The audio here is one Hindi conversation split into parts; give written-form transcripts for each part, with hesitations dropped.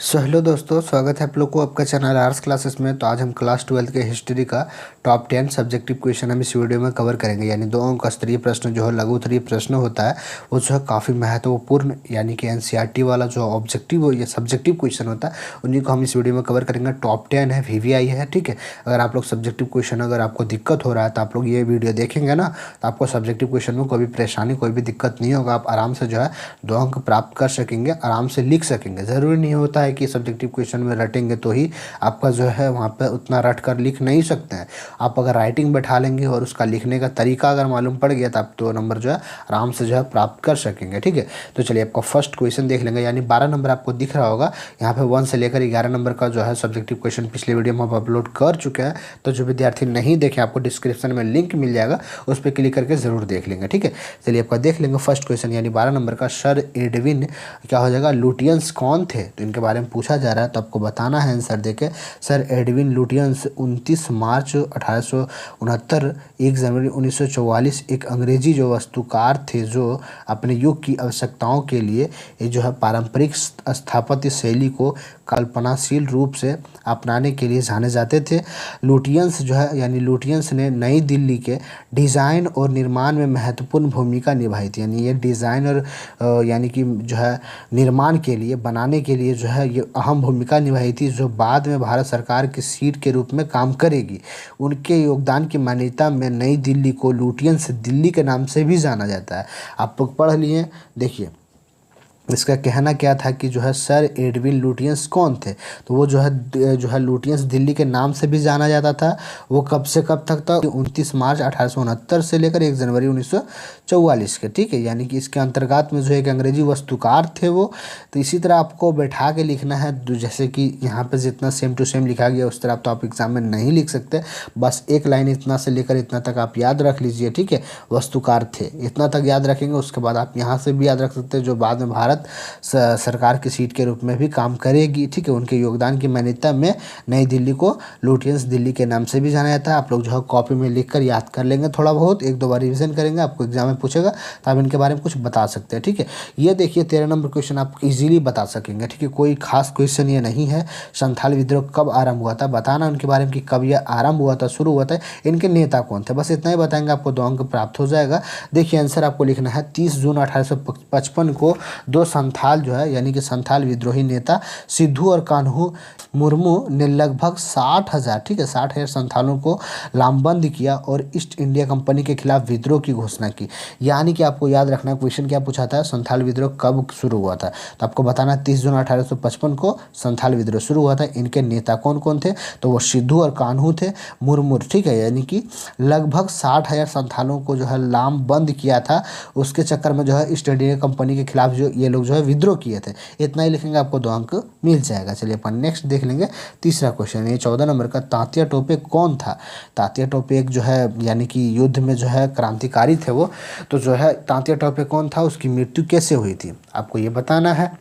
हेलो दोस्तों, स्वागत है आप लोग को आपका चैनल आर्ट्स क्लासेस में। तो आज हम क्लास 12 के हिस्ट्री का टॉप 10 सब्जेक्टिव क्वेश्चन हम इस वीडियो में कवर करेंगे। यानी 2 अंक का स्तरीय प्रश्न जो है लघु उत्तरीय प्रश्न होता है वो जो है काफ़ी महत्वपूर्ण यानी कि एनसीईआरटी वाला जो ऑब्जेक्टिव या सब्जेक्टिव क्वेश्चन होता है उन्हीं को हम इस वीडियो में कवर करेंगे। टॉप 10 है, VVI है, ठीक है। अगर आप लोग सब्जेक्टिव क्वेश्चन अगर आपको दिक्कत हो रहा है तो आप लोग ये वीडियो देखेंगे ना, तो आपको सब्जेक्टिव क्वेश्चन में कोई भी परेशानी कोई भी दिक्कत नहीं होगा। आप आराम से जो है 2 अंक प्राप्त कर सकेंगे, आराम से लिख सकेंगे। ज़रूरी नहीं होता है कि सब्जेक्टिव क्वेश्चन में रटेंगे तो ही आपका जो है वहाँ पे उतना रट कर लिख नहीं सकते हैं। आप अगर राइटिंग बैठा लेंगे और उसका लिखने का तरीका अगर मालूम पड़ गया तो आप 2 नंबर जो है आराम से जो है प्राप्त कर सकेंगे, ठीक है। तो चलिए आपका फर्स्ट क्वेश्चन देख लेंगे। यानी 12 नंबर आपको दिख रहा होगा, यहाँ पे 1 से लेकर 11 नंबर का जो है सब्जेक्टिव क्वेश्चन पिछले वीडियो में हम अपलोड कर चुके हैं। तो जो विद्यार्थी नहीं देखे आपको डिस्क्रिप्शन में लिंक मिल जाएगा, उस पर क्लिक करके जरूर देख लेंगे, ठीक है। चलिए आपका देख लेंगे फर्स्ट क्वेश्चन। यानी 12 नंबर का सर एडविन क्या हो जाएगा, लुटियंस कौन थे, तो इनके बारे में पूछा जा रहा है। तो आपको बताना है आंसर देके। सर एडविन लुटियंस 29 मार्च 1869, 1 जनवरी 1944 एक अंग्रेजी जो वास्तुकार थे जो अपने युग की आवश्यकताओं के लिए ये जो है पारंपरिक स्थापत्य शैली को कल्पनाशील रूप से अपनाने के लिए जाने जाते थे। लुटियंस जो है यानी लुटियंस ने नई दिल्ली के डिज़ाइन और निर्माण में महत्वपूर्ण भूमिका निभाई थी। यानी ये डिज़ाइन और यानी कि जो है निर्माण के लिए बनाने के लिए जो है ये अहम भूमिका निभाई थी, जो बाद में भारत सरकार की सीट के रूप में काम करेगी। उनके योगदान की मान्यता में नई दिल्ली को लुटियंस दिल्ली के नाम से भी जाना जाता है। आप लोग पढ़ लिए, देखिए इसका कहना क्या था कि जो है सर एडविन लुटियंस कौन थे, तो वो जो है लुटियंस दिल्ली के नाम से भी जाना जाता था। वो कब से कब तक था, 29 मार्च 1869 से लेकर 1 जनवरी 1944 के, ठीक है। यानी कि इसके अंतर्गत में जो एक अंग्रेजी वास्तुकार थे वो। तो इसी तरह आपको बैठा के लिखना है, जैसे कि यहाँ पे जितना सेम टू सेम लिखा गया उस तरह तो आप एग्जाम में नहीं लिख सकते। बस एक लाइन इतना से लेकर इतना तक आप याद रख लीजिए, ठीक है। वास्तुकार थे इतना तक याद रखेंगे, उसके बाद आप यहाँ से भी याद रख सकते हैं जो बाद में भारत सरकार की सीट के रूप में भी काम करेगी, ठीक है। उनके योगदान की मान्यता में नई दिल्ली को लुटियंस दिल्ली के नाम से भी जाना जाता है। आप लोग जो है कॉपी में लिखकर याद कर लेंगे, थोड़ा बहुत 1-2 बार रिवीजन करेंगे, आपको एग्जाम में पूछेगा तो आप इनके बारे में कुछ बता सकते हैं, ठीक है। ये देखिए 13 नंबर क्वेश्चन आप इजीली बता सकेंगे, ठीक है। कोई खास क्वेश्चन ये नहीं है। संथाल विद्रोह कब आरंभ हुआ था, बताना उनके बारे में कि कब यह आरंभ हुआ था, शुरू हुआ था, इनके नेता कौन थे, बस इतना ही बताएंगे, आपको 2 अंक प्राप्त हो जाएगा। देखिए आंसर आपको लिखना है 30 जून 1855 को 2 संथाल जो है यानी कि संथाल विद्रोही नेता सिद्धू और कान्हू मुर्मू ने लगभग 60,000, ठीक है, 60,000 संथालों को लामबंद किया और ईस्ट इंडिया कंपनी के खिलाफ विद्रोह की घोषणा की। यानी कि आपको याद रखना क्वेश्चन क्या पूछा था, संथाल विद्रोह कब शुरू हुआ था, तो आपको बताना 30 जून 1855 को संथाल विद्रोह शुरू हुआ था। इनके नेता कौन कौन थे, तो वो सिद्धू और कान्हू थे, मुर्मू, ठीक है। यानी कि लगभग 60,000 संथालों को जो है लामबंद किया था, उसके चक्कर में जो है ईस्ट इंडिया कंपनी के खिलाफ जो ये लोग जो है विद्रोह किए थे। इतना ही लिखेंगे, आपको 2 अंक मिल जाएगा। चलिए अपन नेक्स्ट देख लेंगे तीसरा क्वेश्चन। ये 14 नंबर का, तात्या टोपे कौन था। तात्या टोपे एक जो है यानी कि युद्ध में जो है क्रांतिकारी थे वो। तो जो है तात्या टोपे कौन था, उसकी मृत्यु कैसे हुई थी, आपको ये बताना है।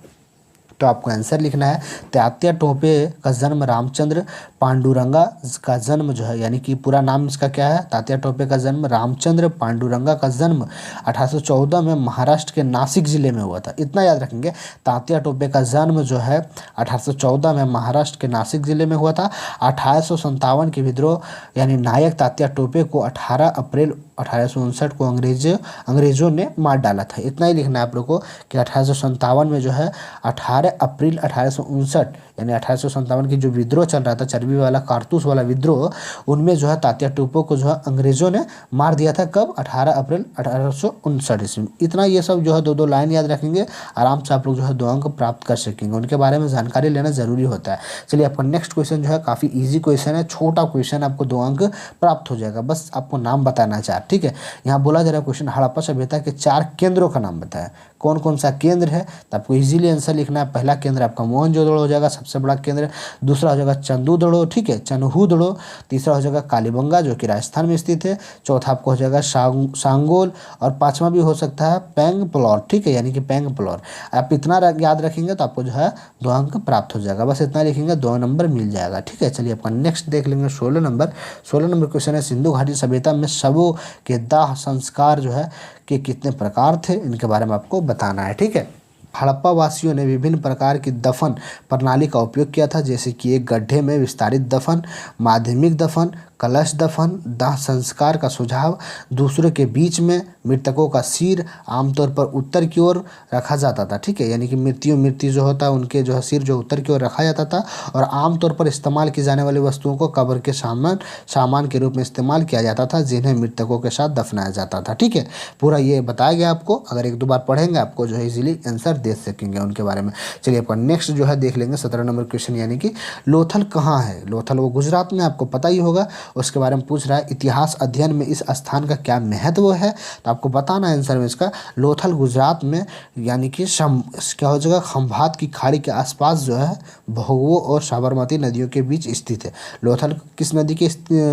तो आपको आंसर लिखना है तात्या टोपे का जन्म रामचंद्र पांडुरंगा का जन्म जो है यानी कि पूरा नाम इसका क्या है, तात्या टोपे का जन्म रामचंद्र पांडुरंगा का जन्म 1814 में महाराष्ट्र के नासिक जिले में हुआ था। इतना याद रखेंगे, तात्या टोपे का जन्म जो है 1814 में महाराष्ट्र के नासिक जिले में हुआ था। 1857 के विद्रोह यानी नायक तात्या टोपे को 18 अप्रैल 1859 को अंग्रेजों ने मार डाला था। इतना ही लिखना है आप लोग को कि 1857 में जो है 18 अप्रैल 1859 यानी 1857 की जो विद्रोह चल रहा था, चर्बी वाला कारतूस वाला विद्रोह, उनमें जो है तात्या टोपे को जो है अंग्रेजों ने मार दिया था। कब, 18 अप्रैल 1859 ईस्वी। इतना ये सब जो है 2-2 लाइन याद रखेंगे, आराम से आप लोग जो है 2 अंक प्राप्त कर सकेंगे। उनके बारे में जानकारी लेना जरूरी होता है। चलिए आपका नेक्स्ट क्वेश्चन जो है काफ़ी ईजी क्वेश्चन है, छोटा क्वेश्चन, आपको 2 अंक प्राप्त हो जाएगा। बस आपको नाम बताना है 4, ठीक है। यहाँ बोला जा रहा है क्वेश्चन हड़प्पा सभ्यता के 4 केंद्रों का नाम बताया, कौन कौन सा केंद्र है, तो आपको इजीली आंसर लिखना है। पहला केंद्र आपका मोहनजोदड़ो हो जाएगा, सबसे बड़ा केंद्र। दूसरा हो जाएगा चंदूदड़ो, ठीक है, चनहूदड़ो। तीसरा हो जाएगा कालीबंगा जो कि राजस्थान में स्थित है। चौथा आपको हो जाएगा सांगोल, और 5वां भी हो सकता है पेंगपलौर, ठीक है, यानी कि पेंगपलौर। आप इतना याद रखेंगे तो आपको जो है 2 अंक प्राप्त हो जाएगा। बस इतना लिखेंगे, 2 नंबर मिल जाएगा, ठीक है। चलिए आपका नेक्स्ट देख लेंगे 16 नंबर। 16 नंबर क्वेश्चन है सिंधु घाटी सभ्यता में शवों के दाह संस्कार जो है के कितने प्रकार थे, इनके बारे में आपको बताना है, ठीक है। हड़प्पा वासियों ने विभिन्न प्रकार की दफन प्रणाली का उपयोग किया था, जैसे कि एक गड्ढे में विस्तारित दफन, माध्यमिक दफन, कलश दफन, दाह संस्कार का सुझाव, दूसरों के बीच में, मृतकों का सिर आमतौर पर उत्तर की ओर रखा जाता था। ठीक है, यानी कि मृत्यु जो होता है उनके जो है सिर जो उत्तर की ओर रखा जाता था, और आमतौर पर इस्तेमाल की जाने वाली वस्तुओं को कब्र के सामान के रूप में इस्तेमाल किया जाता था, जिन्हें मृतकों के साथ दफनाया जाता था। ठीक है, पूरा ये बताया गया आपको, अगर एक दो बार पढ़ेंगे आपको जो है इजीली आंसर दे सकेंगे उनके बारे में। चलिए आपका नेक्स्ट जो है देख लेंगे 17 नंबर क्वेश्चन, यानी कि लोथल कहाँ है। लोथल वो गुजरात में, आपको पता ही होगा, उसके बारे में पूछ रहा है। इतिहास अध्ययन में इस स्थान का क्या महत्व है, तो आपको बताना है आंसर में इसका। लोथल गुजरात में, यानी कि क्या हो जाएगा, खंभात की खाड़ी के आसपास जो है भोगवो और साबरमती नदियों के बीच स्थित है। लोथल किस नदी के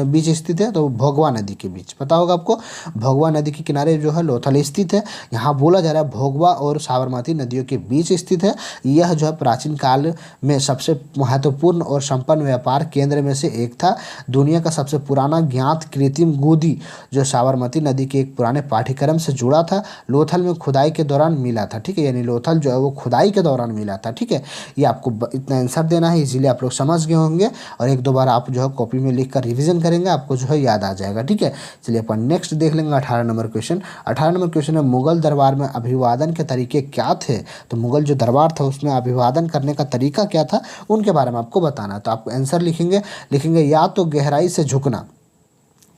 बीच स्थित है, तो भोगवा नदी के बीच, पता होगा आपको, भोगवा नदी के किनारे जो है लोथल स्थित है। यहाँ बोला जा रहा है भोगवा और साबरमती नदियों के बीच स्थित है। यह जो है प्राचीन काल में सबसे महत्वपूर्ण और संपन्न व्यापार केंद्र में से एक था। दुनिया का सबसे पुराना ज्ञात कृत्रिम गोदी जो साबरमती नदी के एक पुराने पाठ्यक्रम से जुड़ा था, लोथल में खुदाई के दौरान मिला था। ठीक है, यानी लोथल जो है वो खुदाई के दौरान मिला था। ठीक है, ये आपको इतना आंसर देना है, इजीली आप लोग समझ गए होंगे, और एक दो बार आप जो है कॉपी में लिख कर रिविजन करेंगे, आपको जो है याद आ जाएगा। ठीक है, चलिए अपन नेक्स्ट देख लेंगे 18 नंबर क्वेश्चन। 18 नंबर क्वेश्चन में मुगल दरबार में अभिवादन के तरीके क्या थे। तो मुगल जो दरबार था उसमें अभिवादन करने का तरीका क्या था, उनके बारे में आपको बताना। तो आपको आंसर लिखेंगे या तो गहराई से झुकना,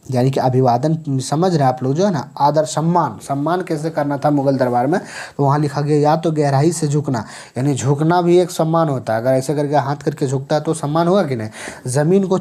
यानी कि अभिवादन समझ रहे हैं आप लोग जो है ना, आदर सम्मान कैसे करना था मुगल दरबार में, तो वहाँ लिखा गया या तो गहराई से झुकना, यानी झुकना भी एक सम्मान होता है। अगर ऐसे करके हाथ करके झुकता है तो सम्मान होगा कि नहीं। ज़मीन को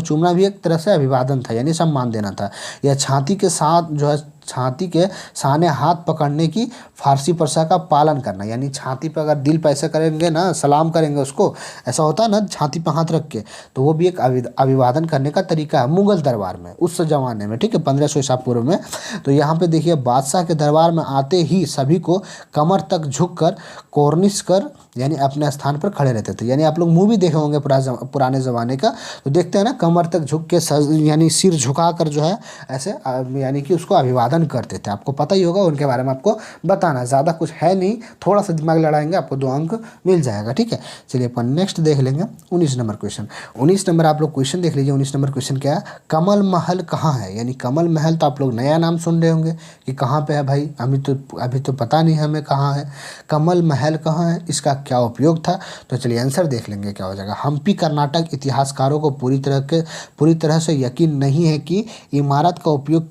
चूमना भी एक तरह से अभिवादन था, यानी सम्मान देना था। या छाती के साथ जो है छाती के सामने हाथ पकड़ने की फारसी प्रथा का पालन करना, यानी छाती पर अगर दिल पे ऐसे करेंगे ना, सलाम करेंगे उसको, ऐसा होता है ना छाती पर हाथ रख के, तो वो भी एक अभिवादन करने का तरीका है मुगल दरबार में उस ज़माने में। ठीक है, 1500 ईसा पूर्व में। तो यहाँ पे देखिए, बादशाह के दरबार में आते ही सभी को कमर तक झुक कर कोर्निश कर, यानी अपने स्थान पर खड़े रहते थे। यानी आप लोग मूवी देखे होंगे पुराने ज़माने का, तो देखते हैं ना कमर तक झुक के यानी सिर झुका कर जो है ऐसे यानी कि उसको अभिवादन करते थे। आपको पता ही होगा, उनके बारे में आपको बताना, ज़्यादा कुछ है नहीं, थोड़ा सा दिमाग लड़ाएंगे आपको 2 अंक मिल जाएगा। ठीक है, चलिए अपन नेक्स्ट देख लेंगे 19 नंबर क्वेश्चन। 19 नंबर आप लोग क्वेश्चन देख लीजिए। 19 नंबर क्वेश्चन क्या है, कमल महल कहाँ है। यानी कमल महल तो आप लोग नया नाम सुन रहे होंगे कि कहाँ पे है भाई, अभी तो पता नहीं हमें कहाँ है। कमल महल कहाँ है, इसका क्या उपयोग था, तो चलिए आंसर देख लेंगे क्या हो जाएगा। हम्पी कर्नाटक इतिहासकारों को पूरी तरह से यकीन नहीं है कि इमारत का उपयोग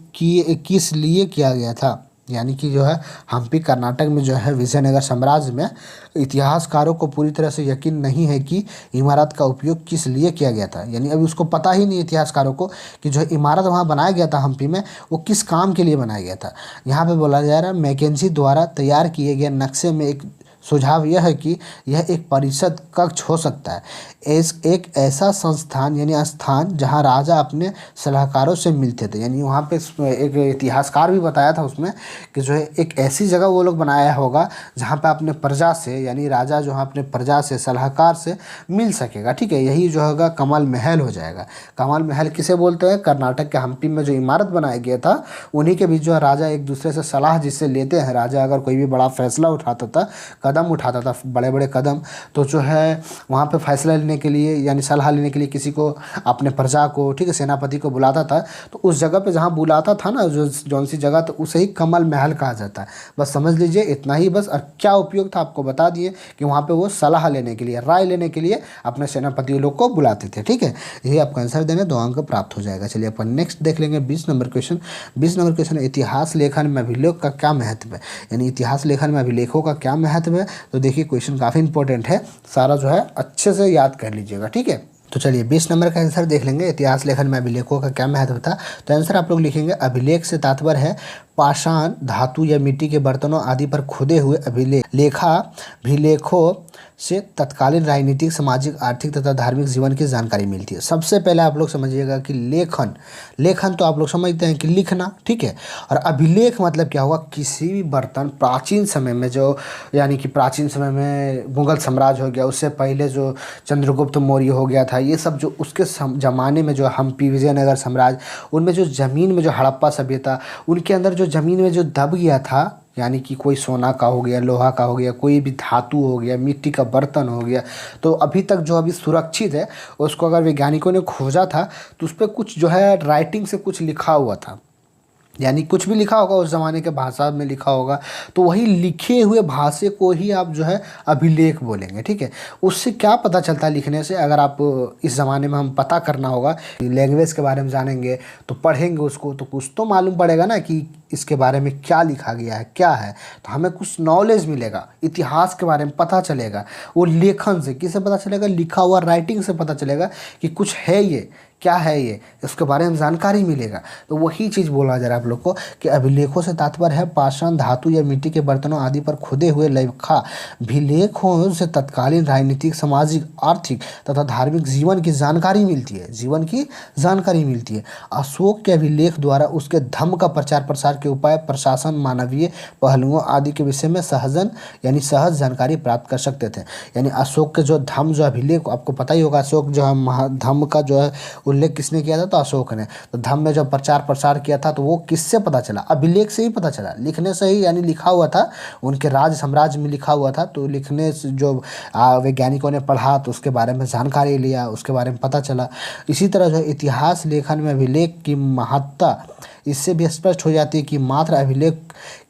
किस लिए किया गया था। यानी कि जो है हम्पी कर्नाटक में जो है विजयनगर साम्राज्य में इतिहासकारों को पूरी तरह से यकीन नहीं है कि इमारत का उपयोग किस लिए किया गया था। यानी अभी उसको पता ही नहीं इतिहासकारों को कि जो इमारत वहाँ बनाया गया था हम्पी में, वो किस काम के लिए बनाया गया था। यहाँ पे बोला जा रहा है मैकेंजी द्वारा तैयार किए गए नक्शे में एक सुझाव यह है कि यह एक परिषद कक्ष हो सकता है, एक ऐसा संस्थान यानी स्थान जहां राजा अपने सलाहकारों से मिलते थे। यानी वहाँ पे एक इतिहासकार भी बताया था उसमें कि जो है एक ऐसी जगह वो लोग बनाया होगा जहाँ पे अपने प्रजा से, यानी राजा जो है अपने प्रजा से, सलाहकार से मिल सकेगा। ठीक है, यही जो होगा कमल महल हो जाएगा। कमल महल किसे बोलते हैं, कर्नाटक के हम्पी में जो इमारत बनाया गया था उन्हीं के बीच जो है राजा एक दूसरे से सलाह जिससे लेते हैं। राजा अगर कोई भी बड़ा फैसला उठाता था, कदम उठाता था, बड़े बड़े कदम, तो जो है वहाँ पे फैसला लेने के लिए यानी सलाह लेने के लिए किसी को, अपने प्रजा को, ठीक है, सेनापति को बुलाता था। तो उस जगह पे जहाँ बुलाता था ना, जो जौन सी जगह, तो उसे ही कमल महल कहा जाता है। बस समझ लीजिए इतना ही बस। और क्या उपयोग था आपको बता दिए कि वहाँ पे वो सलाह लेने के लिए, राय लेने के लिए अपने सेनापति लोग को बुलाते थे। ठीक है, यही आपका आंसर देने 2 अंक प्राप्त हो जाएगा। चलिए अपन नेक्स्ट देख लेंगे 20 नंबर क्वेश्चन। 20 नंबर क्वेश्चन, इतिहास लेखन में अभिलेख का क्या महत्व है। यानी इतिहास लेखन में अभिलेखों का क्या महत्व है। तो देखिए क्वेश्चन काफ़ी इंपॉर्टेंट है, सारा जो है अच्छे से याद कर लीजिएगा। ठीक है, तो चलिए 20 नंबर का आंसर देख लेंगे, इतिहास लेखन में अभिलेखों का क्या महत्व था। तो आंसर आप लोग लिखेंगे, अभिलेख से तात्पर्य है पाषाण, धातु या मिट्टी के बर्तनों आदि पर खुदे हुए अभिलेखों से तत्कालीन राजनीतिक, सामाजिक, आर्थिक तथा धार्मिक जीवन की जानकारी मिलती है। सबसे पहले आप लोग समझिएगा कि लेखन तो आप लोग समझते हैं कि लिखना, ठीक है। और अभिलेख मतलब क्या होगा, किसी भी बर्तन प्राचीन समय में जो, यानी कि प्राचीन समय में मुगल साम्राज्य हो गया, उससे पहले जो चंद्रगुप्त मौर्य हो गया था, ये सब जो उसके ज़माने में जो हम्पी, विजयनगर साम्राज्य, उनमें जो ज़मीन में जो हड़प्पा सभ्यता, उनके अंदर जो ज़मीन में जो दब गया था, यानी कि कोई सोना का हो गया, लोहा का हो गया, कोई भी धातु हो गया, मिट्टी का बर्तन हो गया, तो अभी तक जो अभी सुरक्षित है उसको अगर वैज्ञानिकों ने खोजा था तो उस पर कुछ जो है राइटिंग से कुछ लिखा हुआ था, यानी कुछ भी लिखा होगा उस ज़माने के भाषा में लिखा होगा, तो वही लिखे हुए भाषा को ही आप जो है अभिलेख बोलेंगे। ठीक है, उससे क्या पता चलता है लिखने से, अगर आप इस ज़माने में हम पता करना होगा, लैंग्वेज के बारे में जानेंगे तो पढ़ेंगे उसको, तो कुछ तो मालूम पड़ेगा ना कि इसके बारे में क्या लिखा गया है, क्या है, तो हमें कुछ नॉलेज मिलेगा, इतिहास के बारे में पता चलेगा। वो लेखन से किससे पता चलेगा, लिखा हुआ राइटिंग से पता चलेगा कि कुछ है, ये क्या है, ये इसके बारे में जानकारी मिलेगा। तो वही चीज़ बोला जा रहा है आप लोग को कि अभिलेखों से तात्पर्य है पाषाण, धातु या मिट्टी के बर्तनों आदि पर खुदे हुए लेखाभिलेखों से तत्कालीन राजनीतिक, सामाजिक, आर्थिक तथा धार्मिक जीवन की जानकारी मिलती है, जीवन की जानकारी मिलती है। अशोक के अभिलेख द्वारा उसके धम्म का प्रचार प्रसार के उपाय, प्रशासन, मानवीय पहलुओं आदि के विषय में सहज जानकारी प्राप्त कर सकते थे। यानी अशोक के जो धम्म, जो अभिलेख, आपको पता ही होगा अशोक जो है धम्म का जो है उल्लेख किसने किया था, तो अशोक ने। तो धम्म में जब प्रचार प्रसार किया था तो वो किससे पता चला, अभिलेख से ही पता चला, लिखने से ही, यानी लिखा हुआ था, उनके राज साम्राज्य में लिखा हुआ था, तो लिखने से जो वैज्ञानिकों ने पढ़ा तो उसके बारे में जानकारी लिया, उसके बारे में पता चला। इसी तरह जो इतिहास लेखन में अभिलेख की महत्ता इससे भी स्पष्ट हो जाती है कि मात्र अभिलेख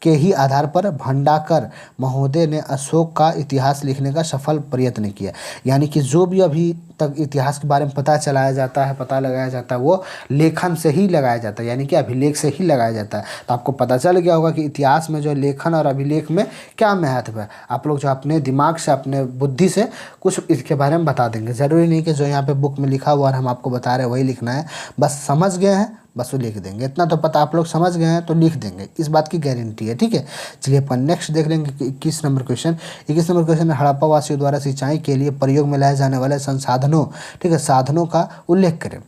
के ही आधार पर भंडाकर महोदय ने अशोक का इतिहास लिखने का सफल प्रयत्न किया। यानी कि जो भी अभी तक इतिहास के बारे में पता चलाया जाता है, पता लगाया जाता है, वो लेखन से ही लगाया जाता है, यानी कि अभिलेख से ही लगाया जाता है। तो आपको पता चल गया होगा कि इतिहास में जो लेखन और अभिलेख में क्या महत्व है। आप लोग जो अपने दिमाग से, अपने बुद्धि से कुछ इसके बारे में बता देंगे। ज़रूरी नहीं कि जो यहाँ पे बुक में लिखा हुआ और हम आपको बता रहे हैं वही लिखना है, बस समझ गए हैं बस वो लिख देंगे, इतना तो पता आप लोग समझ गए हैं तो लिख देंगे, इस बात की गारंटी है। ठीक है, चलिए अपन नेक्स्ट देख लेंगे कि 21 नंबर क्वेश्चन। 21 नंबर क्वेश्चन है हड़प्पा वासियों द्वारा सिंचाई के लिए प्रयोग में लाए जाने वाले संसाधनों, ठीक है, साधनों का उल्लेख करें।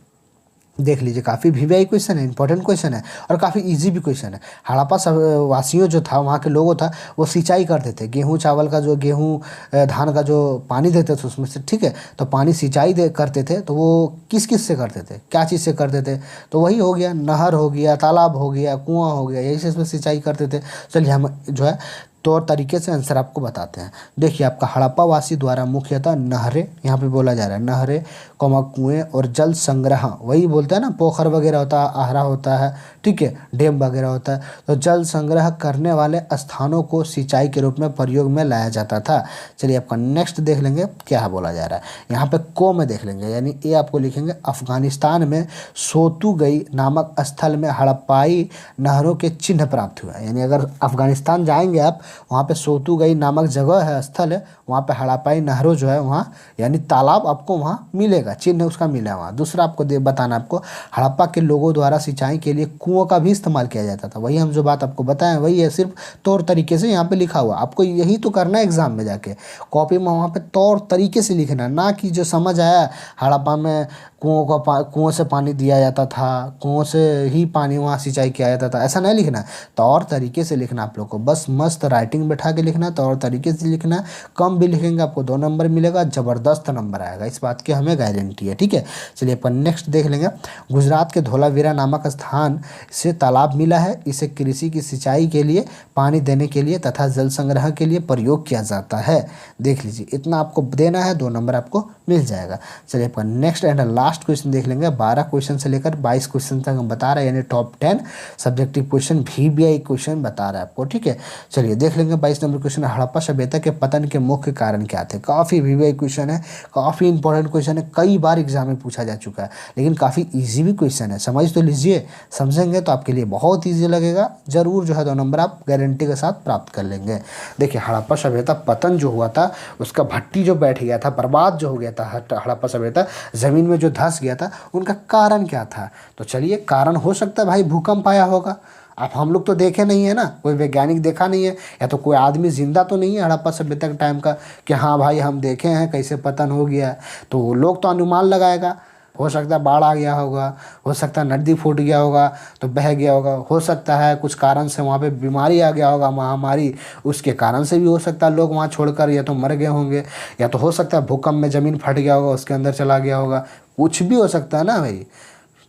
देख लीजिए, काफ़ी वीवीआई क्वेश्चन है, इंपॉर्टेंट क्वेश्चन है और काफ़ी इजी भी क्वेश्चन है। हड़प्पा वासियों जो था, वहाँ के लोगों था, वो सिंचाई करते थे, गेहूँ चावल का जो धान का जो पानी देते थे उसमें से, ठीक है, तो पानी सिंचाई करते थे, तो वो किस किस से करते थे, क्या चीज़ से करते थे, तो वही हो गया, नहर हो गया, तालाब हो गया, कुआँ हो गया, यही से इसमें सिंचाई करते थे। चलिए हम जो है तौर तरीके से आंसर आपको बताते हैं। देखिए, आपका हड़प्पा वासी द्वारा मुख्यतः नहरें, यहाँ पे बोला जा रहा है नहरें, कुएं और जल संग्रह, वही बोलते हैं ना, पोखर वगैरह होता है, आहरा होता है, ठीक है, डैम वगैरह होता है, तो जल संग्रह करने वाले स्थानों को सिंचाई के रूप में प्रयोग में लाया जाता था। चलिए आपका नेक्स्ट देख लेंगे क्या बोला जा रहा है। यहाँ पे को में देख लेंगे, यानी ये आपको लिखेंगे अफगानिस्तान में सोतुगई नामक स्थल में हड़प्पाई नहरों के चिन्ह प्राप्त हुआ। यानी अगर अफगानिस्तान जाएंगे आप, वहाँ पे सोतुगई नामक जगह है, स्थल है, वहाँ पे हड़प्पाई नहरों जो है वहाँ, यानी तालाब आपको वहाँ मिलेगा, चिन्ह उसका मिला वहाँ। दूसरा आपको बताना, आपको हड़प्पा के लोगों द्वारा सिंचाई के लिए कुओं का भी इस्तेमाल किया जाता था। वही हम जो बात आपको बताएं वही है, सिर्फ तौर तरीके से यहाँ पे लिखा हुआ, आपको यही तो करना है एग्जाम में जाके, कॉपी में वहाँ पे तौर तरीके से लिखना, ना कि जो समझ आया हड़प्पा में कुओं से पानी दिया जाता था, कुओं से ही पानी वहाँ सिंचाई किया जाता था, ऐसा नहीं लिखना। तौर तरीके से लिखना आप लोग को, बस मस्त राइटिंग बैठा के लिखना, तौर तरीके से लिखना। कम भी लिखेंगे आपको 2 नंबर मिलेगा, ज़बरदस्त नंबर आएगा, इस बात की हमें गारंटी है। ठीक है, चलिए अपन नेक्स्ट देख लेंगे। गुजरात के धोलावीरा नामक स्थान से तालाब मिला है, इसे कृषि की सिंचाई के लिए, पानी देने के लिए तथा जल संग्रह के लिए प्रयोग किया जाता है। देख लीजिए, इतना आपको देना है, 2 नंबर आपको मिल जाएगा। चलिए अपन नेक्स्ट एंड लास्ट क्वेश्चन देख लेंगे। 12 क्वेश्चन से लेकर 22 क्वेश्चन तक हम बता रहे हैं, यानी top 10 subjective question, VVI question बता रहा है आपको। ठीक है, चलिए देख लेंगे 22 नंबर क्वेश्चन, हड़प्पा सभ्यता के पतन के मुख्य कारण क्या थे। काफ़ी वीवीआई क्वेश्चन है, काफ़ी इंपॉर्टेंट क्वेश्चन है, कई बार एग्जाम में पूछा जा चुका है, लेकिन काफ़ी ईजी भी क्वेश्चन है, समझ तो लीजिए, समझेंगे तो आपके लिए बहुत ईजी लगेगा, जरूर जो है 2 नंबर आप गारंटी के साथ प्राप्त कर लेंगे। देखिए, हड़प्पा सभ्यता पतन जो हुआ था, उसका भट्टी जो बैठ गया था, बर्बाद जो हो गया था हड़प्पा सभ्यता, ज़मीन में जो धंस गया था, उनका कारण क्या था। तो चलिए, कारण हो सकता है भाई भूकंप आया होगा। अब हम लोग तो देखे नहीं है ना, कोई वैज्ञानिक देखा नहीं है, या तो कोई आदमी जिंदा तो नहीं है हड़प्पा सभ्यता के टाइम का कि हाँ भाई हम देखे हैं कैसे पतन हो गया, तो वो लोग तो अनुमान लगाएगा। हो सकता है बाढ़ आ गया होगा, हो सकता है नदी फूट गया होगा तो बह गया होगा, हो सकता है कुछ कारण से वहाँ पे बीमारी आ गया होगा, महामारी, उसके कारण से भी हो सकता है लोग वहाँ छोड़कर या तो मर गए होंगे, या तो हो सकता है भूकंप में ज़मीन फट गया होगा, उसके अंदर चला गया होगा, कुछ भी हो सकता है ना भाई।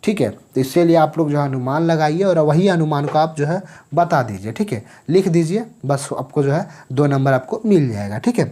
ठीक है। तो इसके लिए आप लोग जो है अनुमान लगाइए और वही अनुमान को आप जो है बता दीजिए, ठीक है, लिख दीजिए, बस आपको जो है 2 नंबर आपको मिल जाएगा, ठीक है।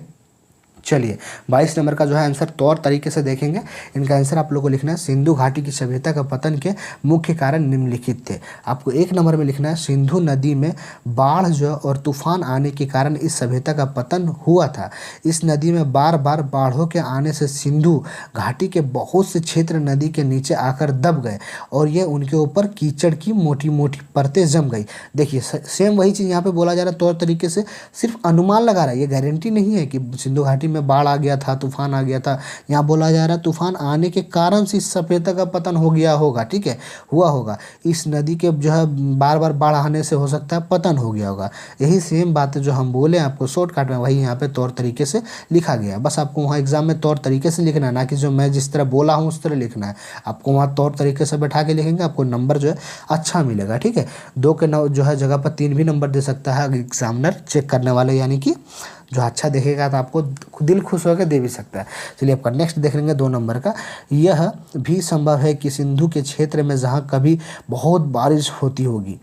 चलिए 22 नंबर का जो है आंसर तौर तरीके से देखेंगे। इनका आंसर आप लोगों को लिखना है सिंधु घाटी की सभ्यता का पतन के मुख्य कारण निम्नलिखित थे। आपको 1 नंबर में लिखना है सिंधु नदी में बाढ़ जो और तूफान आने के कारण इस सभ्यता का पतन हुआ था। इस नदी में बार बार बाढ़ों के आने से सिंधु घाटी के बहुत से क्षेत्र नदी के नीचे आकर दब गए और ये उनके ऊपर कीचड़ की मोटी मोटी परतें जम गई। देखिए सेम वही चीज़ यहाँ पे बोला जा रहा है तौर तरीके से, सिर्फ अनुमान लगा रहा है, ये गारंटी नहीं है कि सिंधु घाटी में बाढ़ आ गया था, तूफान आ गया था। यहाँ बोला जा रहा है तूफान आने के कारण से इस सभ्यता का पतन हो गया होगा, ठीक है, हुआ होगा। इस नदी के जो है बार बार बाढ़ आने से हो सकता है पतन हो गया होगा। यही सेम बातें जो हम बोले आपको शॉर्टकट में वही यहाँ पे तौर तरीके से लिखा गया है। बस आपको वहाँ एग्जाम में तौर तरीके से लिखना है, ना कि जो मैं जिस तरह बोला हूँ उस तरह लिखना है। आपको वहाँ तौर तरीके से बैठा के लिखेंगे, आपको नंबर जो है अच्छा मिलेगा, ठीक है। 2 के जो है जगह पर 3 भी नंबर दे सकता है एग्जामिनर चेक करने वाले, यानी कि जो अच्छा देखेगा तो आपको दिल खुश होकर दे भी सकता है। चलिए आपका नेक्स्ट देख लेंगे 2 नंबर का। यह भी संभव है कि सिंधु के क्षेत्र में जहाँ कभी बहुत बारिश होती होगी,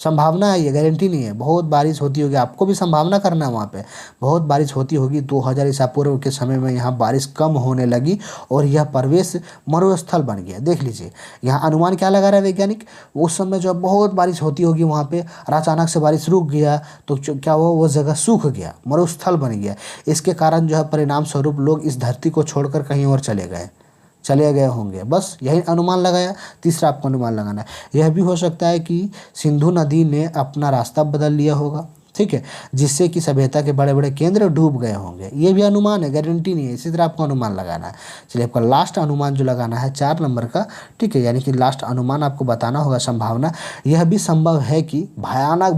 संभावना है, ये गारंटी नहीं है, बहुत बारिश होती होगी, आपको भी संभावना करना है वहाँ पे बहुत बारिश होती होगी। 2000 ईसा पूर्व के समय में यहाँ बारिश कम होने लगी और यह प्रवेश मरुस्थल बन गया। देख लीजिए यहाँ अनुमान क्या लगा रहा है वैज्ञानिक, उस समय जो बहुत बारिश होती होगी वहाँ पे और अचानक से बारिश रुक गया तो क्या हुआ, वो जगह सूख गया, मरुस्थल बन गया। इसके कारण जो है परिणाम स्वरूप लोग इस धरती को छोड़कर कहीं और चले गए होंगे। बस यही अनुमान लगाया। तीसरा आपको अनुमान लगाना है, यह भी हो सकता है कि सिंधु नदी ने अपना रास्ता बदल लिया होगा, ठीक है, जिससे कि सभ्यता के बड़े बड़े केंद्र डूब गए होंगे। ये भी अनुमान है, गारंटी नहीं है, इसी तरह आपको अनुमान लगाना है। चलिए आपका लास्ट अनुमान जो लगाना है 4 नंबर का, ठीक है, यानी कि लास्ट अनुमान आपको बताना होगा संभावना। यह भी संभव है कि भयानक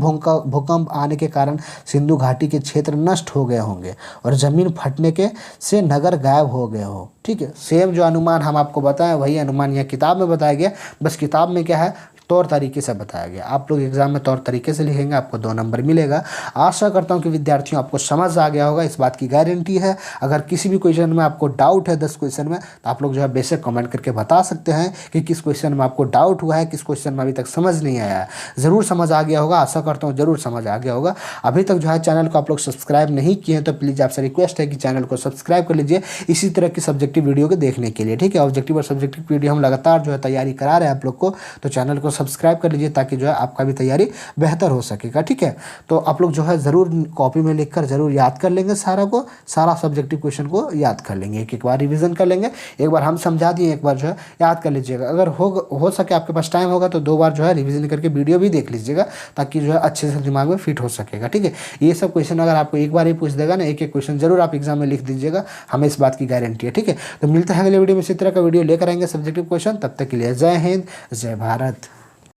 भूकंप आने के कारण सिंधु घाटी के क्षेत्र नष्ट हो गए होंगे और जमीन फटने के से नगर गायब हो गए हो, ठीक है। सेम जो अनुमान हम आपको बताएं वही अनुमान यहाँ किताब में बताया गया, बस किताब में क्या है तौर तरीके से बताया गया। आप लोग एग्जाम में तौर तरीके से लिखेंगे, आपको 2 नंबर मिलेगा। आशा करता हूं कि विद्यार्थियों आपको समझ आ गया होगा, इस बात की गारंटी है। अगर किसी भी क्वेश्चन में आपको डाउट है 10 क्वेश्चन में, तो आप लोग जो है बेशक कमेंट करके बता सकते हैं कि किस क्वेश्चन में आपको डाउट हुआ है, किस क्वेश्चन में अभी तक समझ नहीं आया है। ज़रूर समझ आ गया होगा, आशा करता हूँ ज़रूर समझ आ गया होगा। अभी तक जो है चैनल को आप लोग सब्सक्राइब नहीं किए हैं तो प्लीज़ आपसे रिक्वेस्ट है कि चैनल को सब्सक्राइब कर लीजिए इसी तरह की सब्जेक्टिव वीडियो को देखने के लिए, ठीक है। ऑब्जेक्टिव और सब्जेक्टिव वीडियो हम लगातार जो है तैयारी करा रहे हैं आप लोग को, तो चैनल को सब्सक्राइब कर लीजिए ताकि जो है आपका भी तैयारी बेहतर हो सकेगा, ठीक है। तो आप लोग जो है ज़रूर कॉपी में लिखकर ज़रूर याद कर लेंगे, सारा सब्जेक्टिव क्वेश्चन को याद कर लेंगे, एक बार रिवीजन कर लेंगे। एक बार हम समझा दिए, एक बार जो है याद कर लीजिएगा। अगर हो सके आपके पास टाइम होगा तो 2 बार जो है रिवीजन करके वीडियो भी देख लीजिएगा ताकि जो है अच्छे से दिमाग में फिट हो सकेगा, ठीक है। ये सब क्वेश्चन अगर आपको एक बार ही पूछ देगा ना, एक क्वेश्चन जरूर आप एग्जाम में लिख दीजिएगा, हमें इस बात की गारंटी है, ठीक है। तो मिलते हैं अगले वीडियो में इसी तरह का वीडियो लेकर आएंगे सब्जेक्टिव क्वेश्चन। तब तक के लिए जय हिंद, जय भारत।